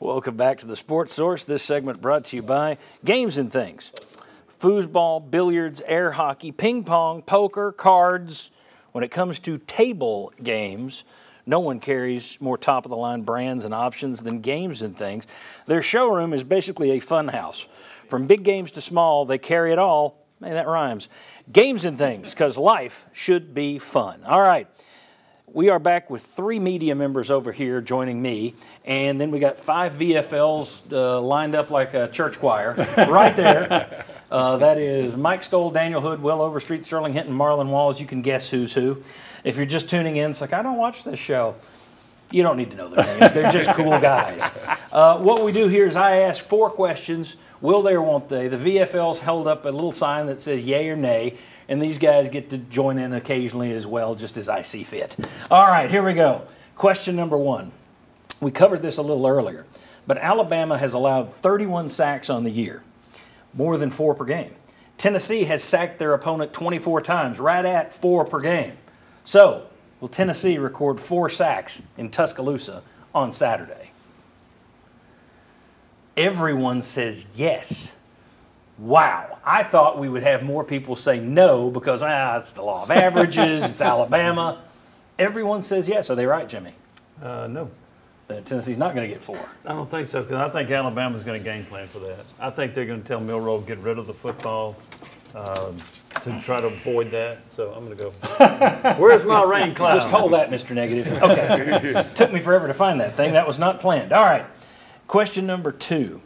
Welcome back to the Sports Source. This segment brought to you by Games and Things. Foosball, billiards, air hockey, ping pong, poker, cards. When it comes to table games, no one carries more top-of-the-line brands and options than Games and Things. Their showroom is basically a fun house. From big games to small, they carry it all. Man, that rhymes. Games and Things, because life should be fun. All right. We are back with 3 media members over here joining me, and then we got 5 VFLs lined up like a church choir right there. That is Mike Stoll, Daniel Hood, Will Overstreet, Sterling Hinton, Marlon Walls. You can guess who's who. If you're just tuning in, it's like, I don't watch this show. You don't need to know their names. They're just cool guys. What we do here is I ask 4 questions. Will they or won't they? The VFLs held up a little sign that says yay or nay. And these guys get to join in occasionally as well, just as I see fit. All right, here we go. Question number 1. We covered this a little earlier, but Alabama has allowed 31 sacks on the year, more than 4 per game. Tennessee has sacked their opponent 24 times, right at 4 per game. So, will Tennessee record 4 sacks in Tuscaloosa on Saturday? Everyone says yes. Wow, I thought we would have more people say no because it's the law of averages, it's Alabama. Everyone says yes. Are they right, Jimmy? No. Tennessee's not going to get 4. I don't think so, because I think Alabama's going to game plan for that. I think they're going to tell Milroe to get rid of the football to try to avoid that. So I'm going to go. Where's my rain cloud? Just hold that, Mr. Negative. Okay. Took me forever to find that thing. That was not planned. All right. Question number 2.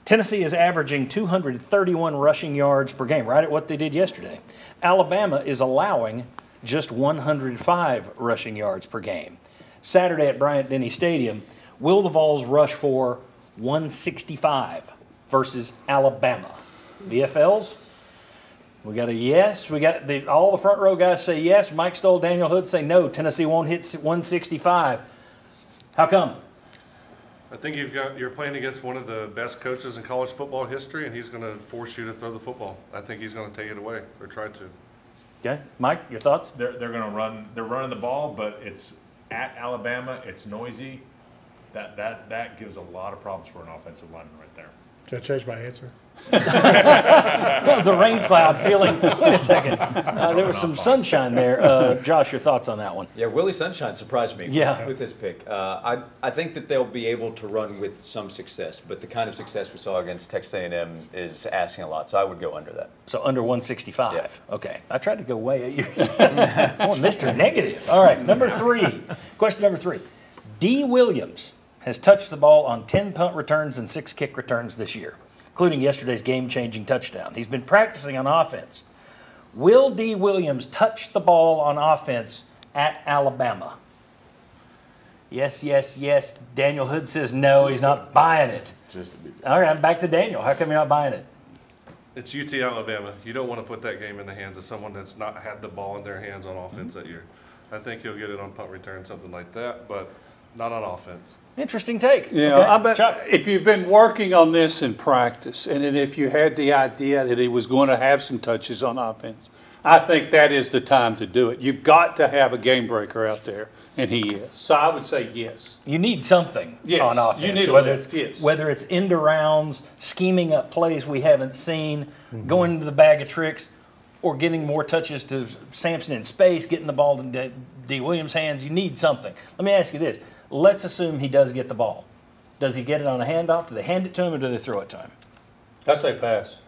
Tennessee is averaging 231 rushing yards per game, right at what they did yesterday. Alabama is allowing just 105 rushing yards per game. Saturday at Bryant-Denny Stadium, will the Vols rush for 165 versus Alabama? VFLs? We got a yes. We got all the front row guys say yes. Mike Stoll, Daniel Hood say no. Tennessee won't hit 165. How come? I think you're playing against one of the best coaches in college football history, and he's going to force you to throw the football. I think he's going to take it away or try to. Okay, Mike, your thoughts? They're going to run. They're running the ball, but it's at Alabama. It's noisy. That gives a lot of problems for an offensive lineman right there. Should I change my answer? The rain cloud feeling. Wait a second. There was some sunshine there. Josh, your thoughts on that one? Yeah, Willie Sunshine surprised me with his pick. I think that they'll be able to run with some success, but the kind of success we saw against Texas A&M is asking a lot, so I would go under that. So under 165. Yeah. Okay. I tried to go way at you. Oh, Mr. Negative. All right, number 3. Question number 3. Dee Williams has touched the ball on 10 punt returns and 6 kick returns this year, including yesterday's game-changing touchdown. He's been practicing on offense. Will Dee Williams touch the ball on offense at Alabama? Yes, yes, yes. Daniel Hood says no, he's not buying it. All right, I'm back to Daniel. How come you're not buying it? It's UT Alabama. You don't want to put that game in the hands of someone that's not had the ball in their hands on offense that year. I think he'll get it on punt return, something like that, but not on offense. Interesting take. Yeah, okay. I bet Chuck. if you've been working on this in practice, and then if you had the idea that he was going to have some touches on offense, I think that is the time to do it. You've got to have a game breaker out there, and he is. So I would say yes. You need something on offense, you need whether it's end arounds, scheming up plays we haven't seen, going into the bag of tricks, or getting more touches to Sampson in space, getting the ball to Dee Williams' hands. You need something. Let me ask you this. Let's assume he does get the ball. Does he get it on a handoff? Do they hand it to him or do they throw it to him? I say pass.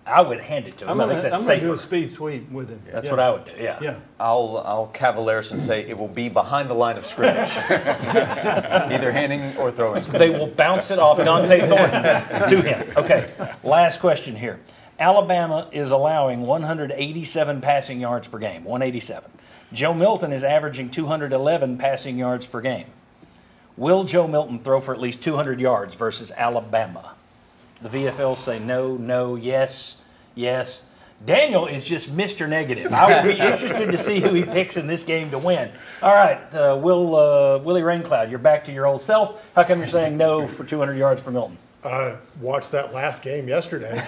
I would hand it to him. I think that's safer. I'm going to do a speed sweep with him. That's what I would do, yeah. I'll Cavaliers and say it will be behind the line of scrimmage, either handing or throwing. They will bounce it off Dante Thornton to him. Okay, last question here. Alabama is allowing 187 passing yards per game, 187. Joe Milton is averaging 211 passing yards per game. Will Joe Milton throw for at least 200 yards versus Alabama? The VFLs say no, no, yes, yes. Daniel is just Mr. Negative. I would be interested to see who he picks in this game to win. All right, Willie Raincloud, you're back to your old self. How come you're saying no for 200 yards for Milton? I watched that last game yesterday.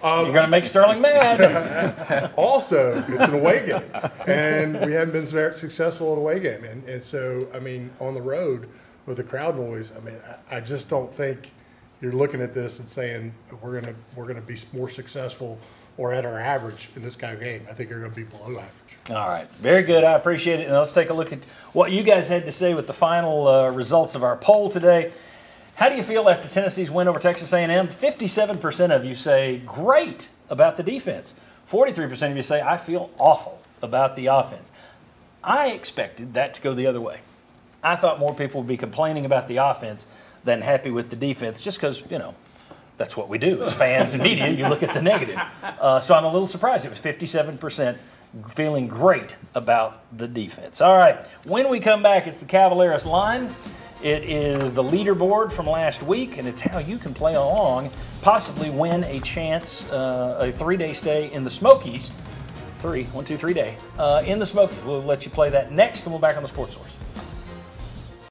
You're going to make Sterling mad. Also, it's an away game, and we haven't been very successful at away game. And so, I mean, on the road, with the crowd noise, I mean, I just don't think you're looking at this and saying we're gonna be more successful or at our average in this kind of game. I think they're gonna be below average. All right, very good. I appreciate it. Now let's take a look at what you guys had to say with the final results of our poll today. How do you feel after Tennessee's win over Texas A&M? 57% of you say great about the defense. 43% of you say I feel awful about the offense. I expected that to go the other way. I thought more people would be complaining about the offense than happy with the defense, just because, you know, that's what we do as fans and media. You look at the negative. So I'm a little surprised. It was 57% feeling great about the defense. All right, when we come back, it's the Cavaleros line. It is the leaderboard from last week, and it's how you can play along, possibly win a chance, a 3-day stay in the Smokies. 3 day, in the Smokies. We'll let you play that next, and we'll be back on the Sports Source.